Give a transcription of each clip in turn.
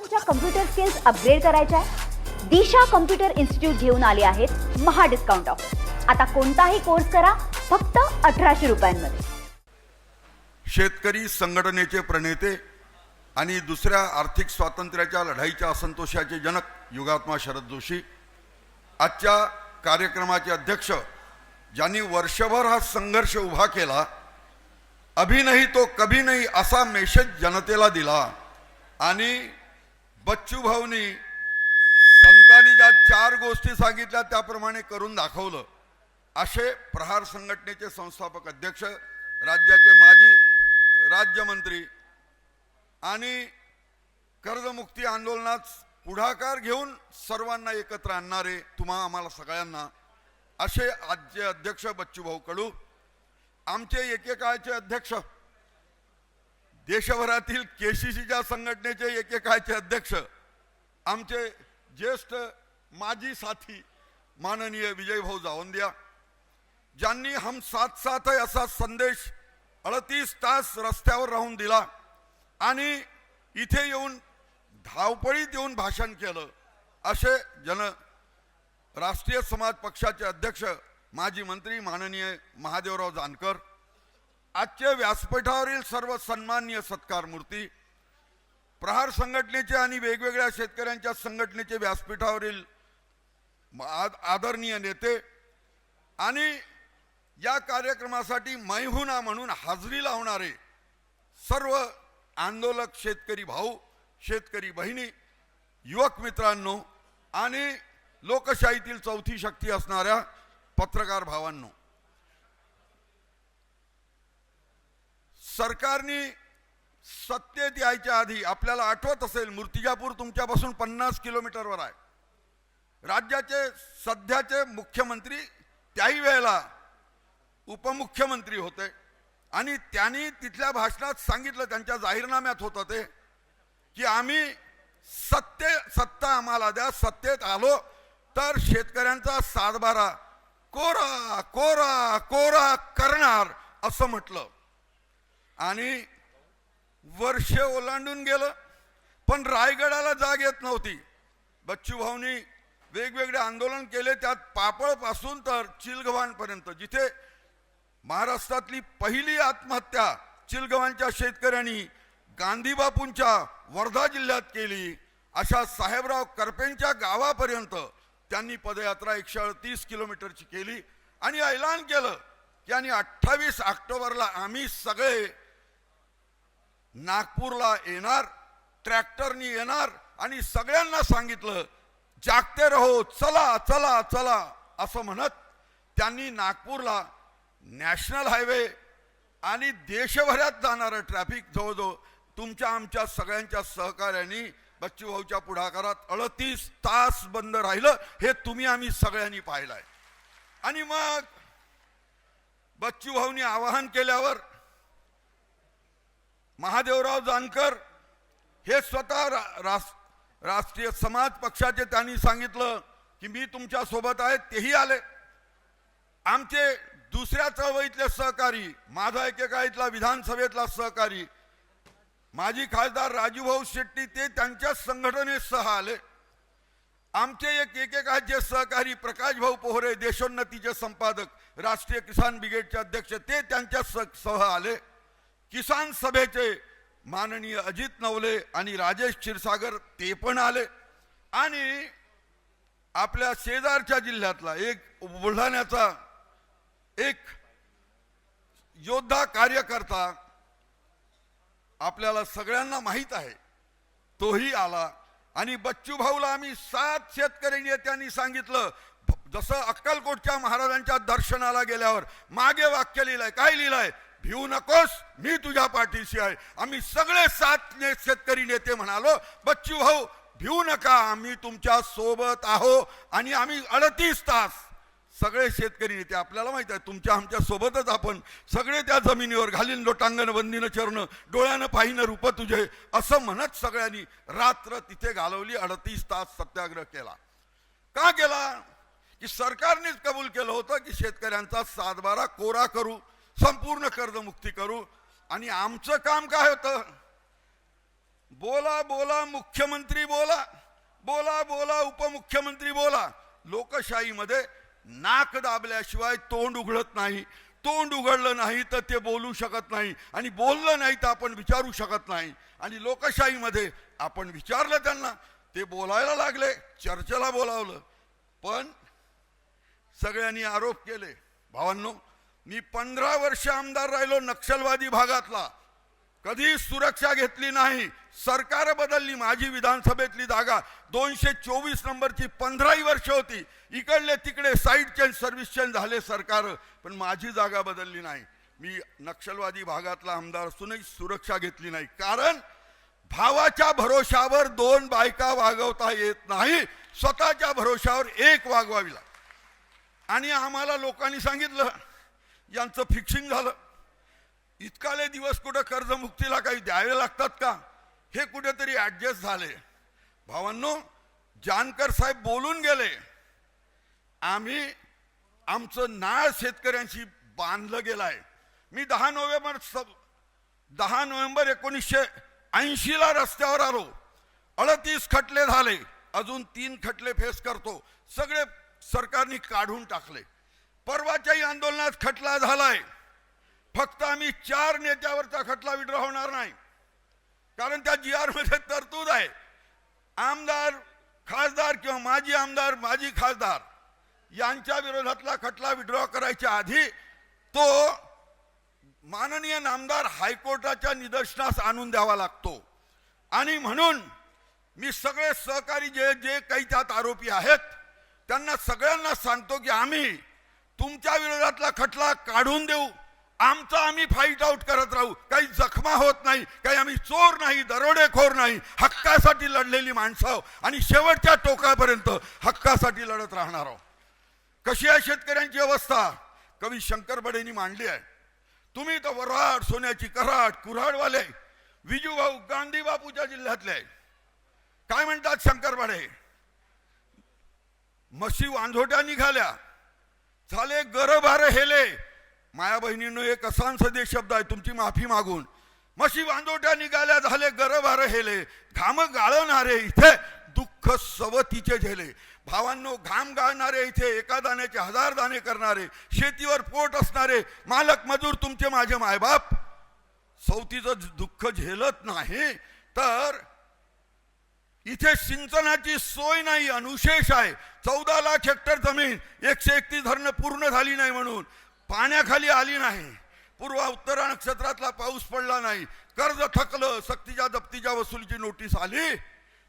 तुमच्या computer skills upgrade करायच्या आहे? दिशा कम्प्युटर इन्स्टिट्यूट घेऊन आले आहेत महा डिस्काउंट ऑफर। आता कोणताही कोर्स करा फक्त 1800 रुपयांमध्ये। शेतकरी संघटनेचे प्रणेते आणि दुसऱ्या आर्थिक स्वातंत्र्याच्या लढाईच्या असंतोषाचे जनक युगात्मा शरद जोशी आजच्या कार्यक्रमाचे अध्यक्ष, ज्यांनी वर्षभर हा संघर्ष उभा केला, अभी नहीं तो कभी नहीं असा मेसेज जनतेला दिला आणि बच्चू भाऊनी संतांनी ज्या 4 गोष्टी सांगितल्या त्याप्रमाणे करून दाखवलं, असे प्रहार संघटनेचे संस्थापक अध्यक्ष, राज्याचे माजी राज्यमंत्री आणि कर्जमुक्ती आंदोलनात पुढाकार घेऊन सर्वांना एकत्र आणणारे आम्हाला सगळ्यांना असे आजचे अध्यक्ष बच्चूभाऊ कडू, आमचे एकेकाळचे अध्यक्ष, देशभरातील केसीसीच्या संघटनेचे एकेकाळचे अध्यक्ष, आमचे ज्येष्ठ माजी साथी माननीय विजयभाऊ जावंदिया, ज्यांनी हम साथ साथ है असा संदेश 38 तास रस्त्यावर राहून दिला आणि इथे येऊन धावपळीत येऊन भाषण केलं, असे राष्ट्रीय समाज पक्षाचे अध्यक्ष माजी मंत्री माननीय महादेवराव जानकर, आजचे व्यासपीठावरील सर्व सन्माननीय सत्कार मूर्ती, प्रहार संघटनेचे आणि वेगवेगळ्या शेतकऱ्यांच्या संघटनेचे व्यासपीठावरील आदरणीय नेते आणि या कार्यक्रमासाठी मैहुना म्हणून हाजरी लावणारे सर्व आंदोलक शेतकरी भाऊ, शेतकरी बहिणी, युवक मित्रांनो आणि लोकशाहीतील चौथी शक्ती असणाऱ्या पत्रकार भावांनो, सरकारने सत्तेत यायच्या आधी आपल्याला आठवत असेल, मूर्तिजापूर तुमच्यापासून 50 किलोमीटरवर आहे। राज्याचे सध्याचे मुख्यमंत्री त्याही वेळेला उपमुख्यमंत्री होते आणि त्यांनी तिथल्या भाषणात सांगितलं, त्यांच्या जाहीरनाम्यात होतं ते, की आम्ही सत्ता आम्हाला द्या, सत्तेत आलो तर शेतकऱ्यांचा सातबारा कोरा कोरा कोरा करणार असं म्हटलं। आणि वर्ष ओलांडून गेलं पण रायगडाला जाग येत नव्हती। बच्चू भाऊनी वेगवेगळे आंदोलन केले, त्यात पापळपासून तर चिलगव्हाणपर्यंत, जिथे महाराष्ट्रातली पहिली आत्महत्या चिलगव्हाणच्या शेतकऱ्यांनी गांधीबापूंच्या वर्धा जिल्ह्यात केली, अशा साहेबराव करपेंच्या गावापर्यंत त्यांनी पदयात्रा 138 किलोमीटरची केली आणि ऐलान केलं की आणि 28 ऑक्टोबरला आम्ही सगळे नागपूरला येणार, ट्रॅक्टरनी येणार आणि सगळ्यांना सांगितलं जागते रहो, चला चला चला असं म्हणत त्यांनी नागपूरला नॅशनल हायवे आणि देशभरात जाणारं ट्रॅफिक जवळजवळ तुमच्या आमच्या सगळ्यांच्या सहकार्याने बच्चू भाऊच्या पुढाकारात 38 तास बंद राहिलं, हे तुम्ही आम्ही सगळ्यांनी पाहिलंय। आणि मग बच्चू भाऊनी आवाहन केल्यावर महादेवराव जानकर हे स्वतः राष्ट्रीय समाज पक्षाचे त्यांनी सांगितलं की मी तुमच्या सोबत आहे, तेही आले। आमचे दुसऱ्या चळवळीतले सहकारी, माझा एकेकाळीतला विधानसभेतला सहकारी माजी खासदार राजूभाऊ शेट्टी, ते त्यांच्या संघटनेसह आले। आमचे एकेकाळचे सहकारी प्रकाश भाऊ पोहरे, देशोन्नतीचे संपादक, राष्ट्रीय किसान ब्रिगेडचे अध्यक्ष, ते त्यांच्या सह आले। किसान सभेचे माननीय अजित नवले आणि राजेश क्षीरसागर ते पण आले। आणि आपल्या शेजारच्या जिल्ह्यातला बुलढाण्याचा एक योद्धा कार्यकर्ता, आपल्याला सगळ्यांना माहित आहे, तोही आला। आणि बच्चू भाऊला आम्ही 7 शेतकरी नेत्यांनी सांगितलं, जसं अक्कलकोटच्या महाराजांच्या दर्शनाला गेल्यावर मागे वाक्य लिहिलंय, काय लिहिलंय, भिवू नकोस, मी तुझ्या पाठीशी आहे। आम्ही सगळे 7 शेतकरी नेते म्हणालो, बच्चू भाऊ भिवू नका, आम्ही तुमच्या सोबत आहो। आणि आम्ही 38 तास सगळे शेतकरी नेते, आपल्याला माहित आहे तुमच्या आमच्या सोबतच आपण सगळे त्या जमिनीवर घालीन लोटांगण बंदीनं चरण, डोळ्यानं पाहिनं रूप तुझे, असं म्हणत सगळ्यांनी रात्र तिथे घालवली। 38 तास सत्याग्रह केला। का केला? की सरकारनेच कबूल केलं होतं की शेतकऱ्यांचा सातबारा कोरा करू, संपूर्ण कर्जमुक्ती करू। आणि आमचं काम काय होतं? बोला बोला मुख्यमंत्री बोला, बोला बोला उपमुख्यमंत्री बोला. लोकशाहीमध्ये नाक दाबल्याशिवाय तोंड उघडत नाही. तोंड उघडलं नाही तर ते बोलू शकत नाही, आणि बोललं नाही तर आपण विचारू शकत नाही. आणि लोकशाहीमध्ये आपण विचारलं त्यांना, ते बोलायला लागले, चर्चेला बोलावलं. पण सगळ्यांनी आरोप केले. भावांनो, मी 15 वर्ष आमदार राहिलो नक्षलवादी भागातला, कधी सुरक्षा घेतली नाही. सरकार बदलली, माझी विधानसभेतली जागा 224 नंबरची 15 वर्ष होती. इकडले तिकडे साईड चेंज सर्व्हिस चेंज झाले सरकार, पण माझी जागा बदलली नाही. मी नक्षलवादी भागातला आमदार असूनही सुरक्षा घेतली नाही. कारण भावाच्या भरोशावर 2 बायका वागवता येत नाही, स्वतःच्या भरोशावर एक वागवावी लागते. आणि आम्हाला लोकांनी सांगितलं यांचं फिक्सिंग झालं. इतकाले दिवस कुठं कर्जमुक्तीला काही द्यावे लागतात का, हे कुठेतरी ऍडजस्ट झाले. भावांनो, जानकर साहेब बोलून गेले, आम्ही आमचं नाळ शेतकऱ्यांशी बांधलं गेलाय. मी 10 नोव्हेंबर 1980 ला रस्त्यावर आलो. 38 खटले झाले, अजून 3 खटले फेस करतो. सगळे सरकारने काढून टाकले. परवाच्याही आंदोलनात खटला झालाय. फक्त आम्ही 4 नेत्यावरचा खटला विड्रॉ होणार नाही, कारण त्या GR मध्ये तरतूद आहे, आमदार खासदार किंवा माजी आमदार माजी खासदार यांच्या विरोधातला खटला विड्रॉ करायच्या आधी तो माननीय नामदार हायकोर्टाच्या निदर्शनास आणून द्यावा लागतो. आणि म्हणून मी सगळे सहकारी जे जे काही त्यात आरोपी आहेत त्यांना सगळ्यांना सांगतो की आम्ही तुमच्या विरोधातला खटला काढून देऊ, आमचा आम्ही फाईट आउट करत राहू. काही जखमा होत नाही, काही आम्ही चोर नाही, दरोडेखोर नाही, हक्कासाठी लढलेली माणसं आहोत आणि शेवटच्या टोकापर्यंत हक्कासाठी लढत राहणार आहोत. कशी आहे शेतकऱ्यांची अवस्था, कवी शंकर बडेंनी मांडली आहे. तुम्ही तर वऱ्हाड, सोन्याची कराड, कुऱ्हाडवाले, विजूभाऊ गांधी बापूच्या जिल्ह्यातले. काय म्हणतात शंकर बडे, म्हशी वांझोट्या निघाल्या, झाले गरभार हेले. माया बहिणींनो, एक असंसदीय शब्द आहे, तुमची माफी मागून. म्हशी वांझोट्या निघाल्या, झाले गरभार हेले, घाम गाळणारे इथे दुःख सवतीचे झेले. भावांनो, घाम गाळणारे इथे एका दाण्याचे 1000 दाणे करणारे, शेतीवर पोट असणारे मालक मजूर तुमचे माझे मायबाप सवतीचं दुःख झेलत नाही तर इथे सिंचनाची सोय नाही, अनुशेष आहे. 14 लाख हेक्टर जमीन, 131 धरणं पूर्ण झाली नाही म्हणून पाण्याखाली आली नाही. पूर्व उत्तरा नक्षत्रातला पाऊस पडला नाही, कर्ज थकलं, सक्तीच्या जप्तीच्या वसुलीची नोटीस आली.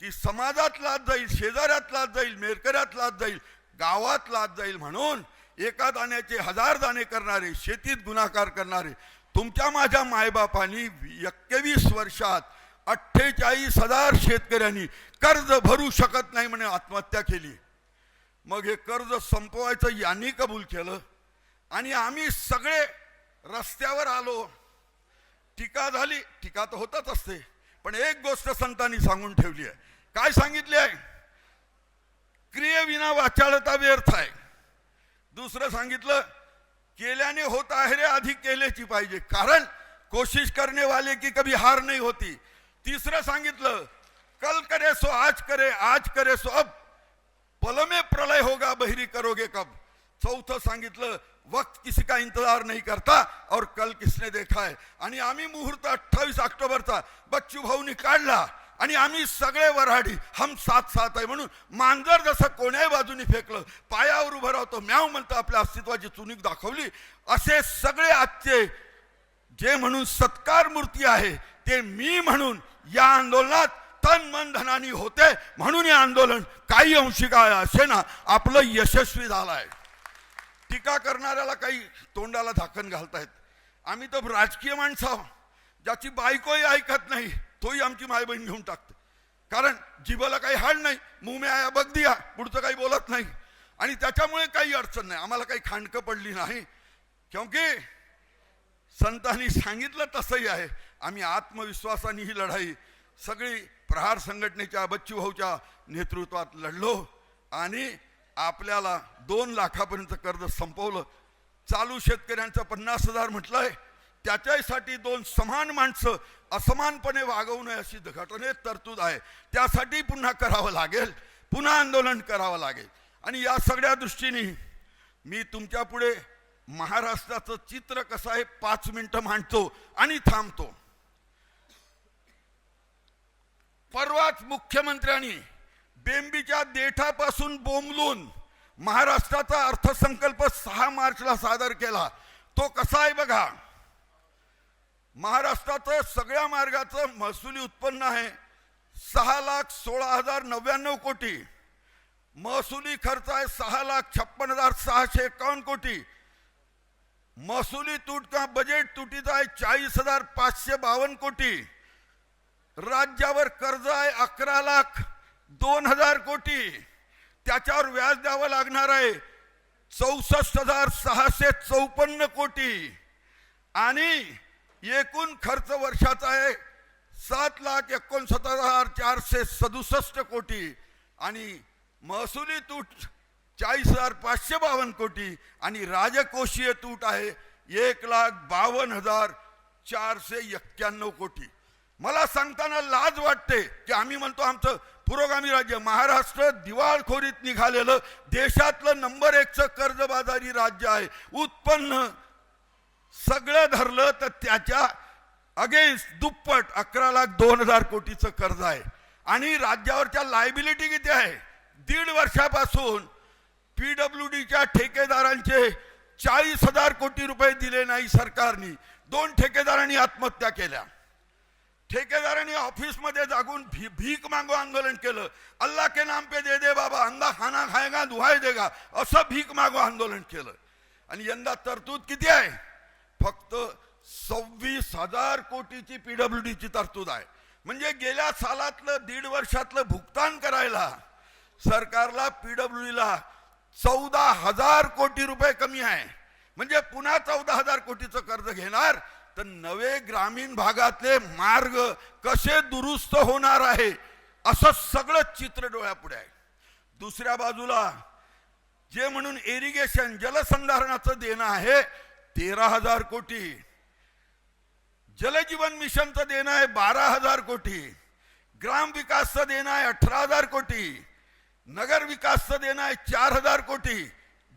ती समाजात लाद जाईल, शेजाऱ्यात लाद जाईल, मेरकऱ्यात लाद जाईल, गावात लाद जाईल म्हणून एका दाण्याचे 1000 दाणे करणारे, शेतीत गुन्हाकार करणारे तुमच्या माझ्या मायबापांनी 21 वर्षात 48,000 शेतकऱ्यांनी कर्ज भरू शकत नाही म्हणे आत्महत्या केली. मग हे कर्ज संपवायचं यांनी कबूल केलं आणि आम्ही सगळे रस्त्यावर आलो. टीका झाली, टीका तर होतच असते, पण एक गोष्ट संतांनी सांगून ठेवली आहे. काय सांगितले आहे? क्रियेविना वाचाळता व्यर्थ आहे. दुसरं सांगितलं, केल्याने होत आहे रे, आधी केल्याची पाहिजे, कारण कोशिश करने वाले की कभी हार नहीं होती. तीसरं सांगितलं, कल करे सो आज करे, आज करे सो अब, पल में प्रलय होगा बहिरी करोगे कब. चौथं सांगितलं, वक्त किसी का इंतजार नहीं करता और कल किसने देखा है. आणि आम्ही मुहूर्त 28 ऑक्टोबरचा बच्चू भाऊनी काढला आणि आम्ही सगळे वऱ्हाडी हम साथ साथ आहे म्हणून मांजर जसं कोण्याही बाजूनी फेकलं, पायावर उभं राहतो, म्याव म्हणतं, आपल्या अस्तित्वाची चुणीक दाखवली. असे सगळे आजचे जे म्हणून सत्कार मूर्ती आहे ते मी म्हणून या आंदोलनात तन मन धनानी होते, म्हणून हे आंदोलन काही अंशी काय असे ना आपलं यशस्वी झालं आहे. टीका करणाऱ्याला काही तोंडाला झाकण घालतायत. आम्ही तर राजकीय माणसं आहोत, ज्याची बायकोही ऐकत नाही तोही आमची माय बहीण घेऊन टाकते, कारण जिभेला काही हाड नाही, मुंह में आया बघ दिया, पुढचं काही बोलत नाही आणि त्याच्यामुळे काही अडचण नाही, आम्हाला काही खांडकं पडली नाही. क्योंकि संतांनी सांगितलं तसंही आहे. आम्ही आत्मविश्वासाने ही लढाई सगळी प्रहार संघटनेच्या बच्चू भाऊच्या नेतृत्वात लढलो आणि आपल्याला 2 लाखापर्यंत कर्ज संपवलं. चालू शेतकऱ्यांचं 50,000 म्हटलंय, त्याच्यासाठी दोन समान माणसं असमानपणे वागवू नये अशी घटनेत तरतूद आहे. त्यासाठी पुन्हा करावं लागेल, पुन्हा आंदोलन करावं लागेल. आणि या सगळ्या दृष्टीने मी तुमच्या पुढे महाराष्ट्राचं चित्र कसं आहे 5 मिनिटं मांडतो आणि थांबतो. परवाच मुख्यमंत्र्यांनी बेंबीच्या देठापासून बोंबलून महाराष्ट्राचा अर्थसंकल्प 6 मार्चला सादर केला. तो कसा आहे बघा. महाराष्ट्राचं सगळ्या मार्गाचं महसुली उत्पन्न आहे 6,16,099 कोटी. महसुली खर्च आहे 6,56,651 कोटी. महसुली तूट का बजेट तुटीचा आहे 40,552 कोटी. राज्यावर कर्ज आहे 11,02,000 कोटी. त्याच्यावर व्याज द्यावं लागणार आहे 64,654 कोटी. आणि एकूण खर्च वर्षाचा आहे 7,69,467 कोटी. आणि महसुली तूट 40,552 कोटी आणि राजकोषीय तूट आहे 1,52,491 कोटी. मला सांगताना लाज वाटते की आम्ही म्हणतो आमचं पुरोगामी राज्य. महाराष्ट्र दिवाळखोरीत निघालेलं देशातलं नंबर 1चं कर्जबाजारी राज्य आहे. उत्पन्न सगळं धरलं तर त्याच्या अगेन्स्ट दुप्पट 11,02,000 कोटीचं कर्ज आहे. आणि राज्यावरच्या लायबिलिटी किती आहे. 1.5 वर्षापासून PWDच्या ठेकेदारांचे 40,000 कोटी रुपये दिले नाही सरकारने. 2 ठेकेदारांनी आत्महत्या केल्या. ठेकेदारांनी ऑफिसमध्ये जागून भीक मागो आंदोलन केलं. अल्लाह के नाम पे दे दे बाबा, अंधा खाना खाएगा दुहाई देगा असं भीक मागो आंदोलन केलं. आणि यंदा तरतूद किती आहे. फक्त 26,000 कोटीची PWDची तरतूद आहे. म्हणजे गेल्या सालातलं 1.5 वर्षातलं भुगतान करायला सरकारला PWDला 14,000 कोटी रुपये कमी आहे. म्हणजे पुन्हा 14,000 कोटीचं कर्ज घेणार तर नवे ग्रामीण भागातले मार्ग कसे दुरुस्त होणार आहे असं सगळं चित्र डोळ्यापुढे आहे. दुसऱ्या बाजूला जे म्हणून इरिगेशन जलसंधारणाचं देणं आहे 13,000 कोटी. जलजीवन मिशनचं देणं आहे 12,000 कोटी. ग्राम विकासचं देणं आहे 18,000 कोटी. नगर विकासचं देणं आहे 4,000 कोटी.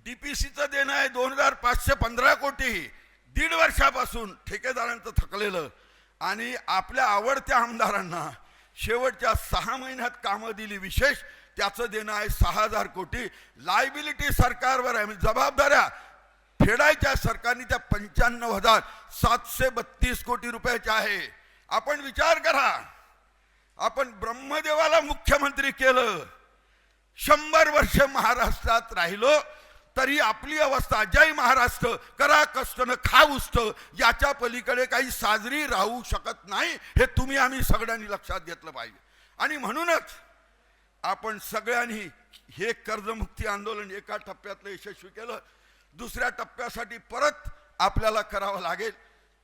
DPCचं देणं आहे 2,515 कोटी. 1.5 वर्षापासून ठेकेदारांचं थकलेलं आणि आपल्या आवडत्या आमदारांना शेवटच्या 6 महिन्यात कामं दिली विशेष त्याचं देणं आहे 6,000 कोटी. लायबिलिटी सरकारवर आहे. जबाबदाऱ्या फेडायच्या सरकारने त्या 95,732 कोटी रुपयाच्या आहे. आपण विचार करा. आपण ब्रह्मदेवाला मुख्यमंत्री केलं. 100 वर्ष महाराष्ट्रात राहिलो तरी आपली अवस्था जय महाराष्ट्र करा कष्ट न खा उष्ट याच्या पलीकडे काही साजरी राहू शकत नाही. हे तुम्ही आम्ही सगळ्यांनी लक्षात घेतलं पाहिजे. आणि म्हणूनच आपण सगळ्यांनी हे कर्जमुक्ती आंदोलन एका टप्प्यातलं यशस्वी केलं. दुसऱ्या टप्प्यासाठी परत आपल्याला करावं लागेल.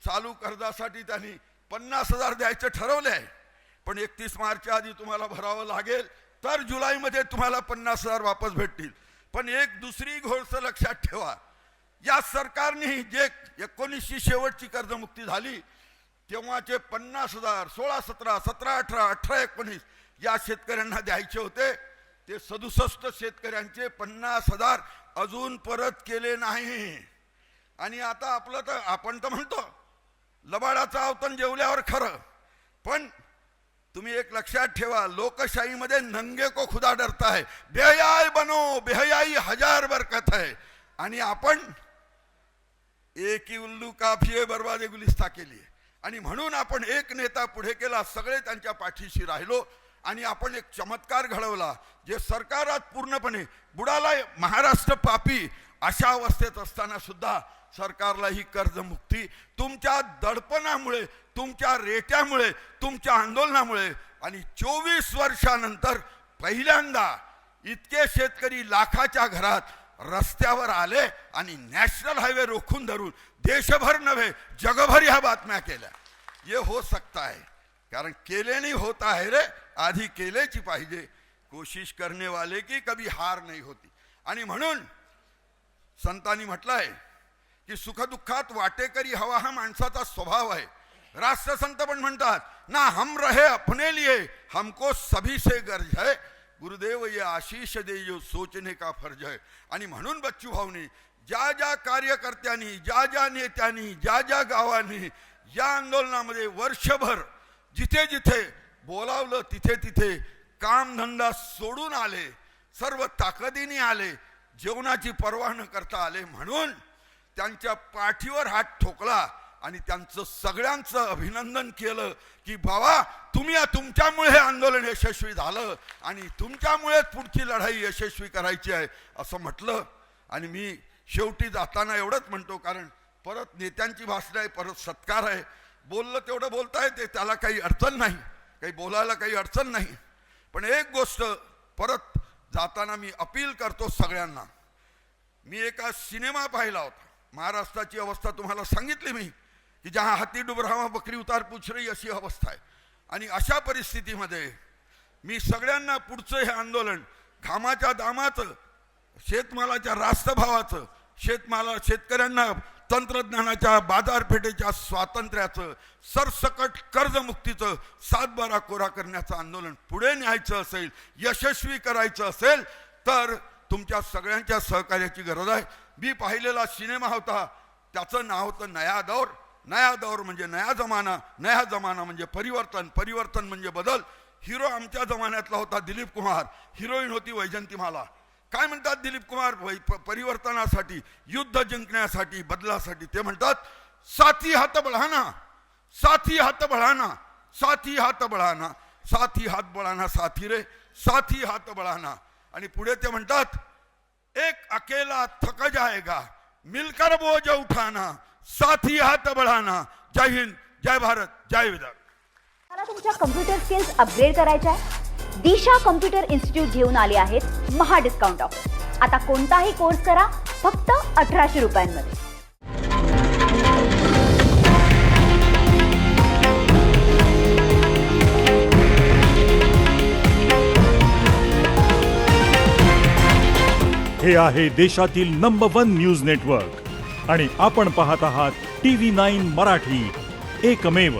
चालू कर्जासाठी त्यांनी 50,000 द्यायचं ठरवलं आहे. पण 31 मार्चच्या आधी तुम्हाला भरावं लागेल तर जुलैमध्ये तुम्हाला 50,000 वापस भेटतील. पण एक दुसरी गोष्ट लक्षात ठेवा. या सरकारने जे 19ची शेवटची कर्जमुक्ती झाली तेव्हाचे 50,000 16-17 17-18 18-19 या शेतकऱ्यांना द्यायचे होते. ते 67 शेतकऱ्यांचे 50,000 अजून परत केले नाही. आणि आता आपलं तर आपण तर म्हणतो लबाडाचं अवतन जेवल्यावर खरं. पण तुम्ही एक लक्षात ठेवा लोकशाहीमध्ये नंगे को खुदा डरता है. बेहयाई बनो बेहयाई हजार बरकत है. आणि आपण एक ही उल्लू काफिये बर्बादे गुलिस्ता केली. आणि म्हणून आपण एक नेता पुढे केला. सगळे त्यांच्या पाठीशी राहिलो आणि आपण एक चमत्कार घडवला. जे सरकारात पूर्णपणे बुडाला महाराष्ट्र पापी अशा अवस्थेत असताना सुद्धा सरकारला ही कर्जमुक्ती तुमच्या दडपणामुळे तुमच्या रेट्यामुळे तुमच्या आंदोलनामुळे आणि 24 वर्षानंतर पहिल्यांदा इतके शेतकरी लाखाच्या घरात रस्त्यावर आले आणि नॅशनल हायवे रोखून धरून देशभर नव्हे जगभर ह्या बातम्या केल्या. ये हो सकता है कारण केले नहीं होता है रे. आधी केलेची पाहिजे. कोशिश करने वाले की कभी हार नहीं होती. आणि म्हणून संतांनी म्हटलंय की सुखदुःखात वाटेकरी हवा हा माणसाचा स्वभाव आहे. राष्ट्रसंत पण म्हणतात ना, हम रहे अपने लिए हमको सभी से गर्ज है, गुरुदेव ये आशीष दे जो सोचने का फर्ज है. आणि म्हणून बच्चू भाऊनी ज्या ज्या कार्यकर्त्यांनी, ज्या ज्या नेत्यांनी, ज्या ज्या गावांनी या आंदोलनामध्ये वर्षभर जिथे जिथे बोलावलं तिथे तिथे कामधंदा सोडून आले, सर्व ताकदीने आले, जेवणाची पर्वा न करता आले. म्हणून त्यांच्या पाठीवर हात ठोकला आणि त्यांचं सगळ्यांचं अभिनंदन केलं की बाबा तुमच्यामुळे हे आंदोलन यशस्वी झालं आणि तुमच्यामुळेच पुढची लढाई यशस्वी करायची आहे असं म्हटलं. आणि मी शेवटी जाताना एवढंच म्हणतो, कारण परत नेत्यांची भाषणं आहे, परत सत्कार आहे, बोललं तेवढं बोलता येते, त्याला काही अडचण नाही, काही बोलायला काही अडचण नाही. पण एक गोष्ट परत जाताना मी अपील करतो सगळ्यांना. मी एका सिनेमा पाहिला होता, महाराष्ट्राची अवस्था तुम्हाला सांगितली मी की जहाँ हाती डूब रहा बकरी उतार पूछ रही अशी अवस्था आहे. आणि अशा परिस्थितीमध्ये मी सगळ्यांना पुढचं हे आंदोलन घामाच्या दामाचं, शेतमालाच्या रास्त भावाचं, शेतकऱ्यांना तंत्रज्ञानाच्या बाजारपेठेच्या स्वातंत्र्याचं, सरसकट कर्जमुक्तीचं 7/12 कोरा करण्याचं आंदोलन पुढे न्यायचं असेल, यशस्वी करायचं असेल तर तुमच्या सगळ्यांच्या सहकार्याची गरज आहे. मी पाहिलेला सिनेमा होता, त्याचं नाव होतं नया दौर. नया दौर म्हणजे नया जमाना, नया जमाना म्हणजे परिवर्तन, परिवर्तन म्हणजे बदल. हिरो आमच्या जमान्यातला होता दिलीप कुमार, हिरोईन होती वैजंतीमाला. काय म्हणतात दिलीप कुमार परिवर्तनासाठी, युद्ध जिंकण्यासाठी, बदलासाठी? ते म्हणतात साथी हात बढ़ाना, साथी हात बढ़ाना, साथी हात बढ़ाना, साथी हात बढ़ाना, साथी रे साथी हात बढ़ाना. आणि पुढे ते म्हणतात एक अकेला थक जाएगा मिलकर बोझ उठाना, साथी हात बढ़ाना. जय हिंद, जय भारत, जय विदर्भ. मला तुमच्या कम्प्युटर स्किल्स अपग्रेड करायच्या आहे? दिशा कम्प्युटर इन्स्टिट्यूट घेऊन आले आहेत महा डिस्काउंट ऑफर. आता कोणताही कोर्स करा फक्त 1800 रुपयांमध्ये. हे आहे देशातील नंबर 1 न्यूज नेटवर्क आणि आपण पाहत आहात TV9 मराठी, एकमेव.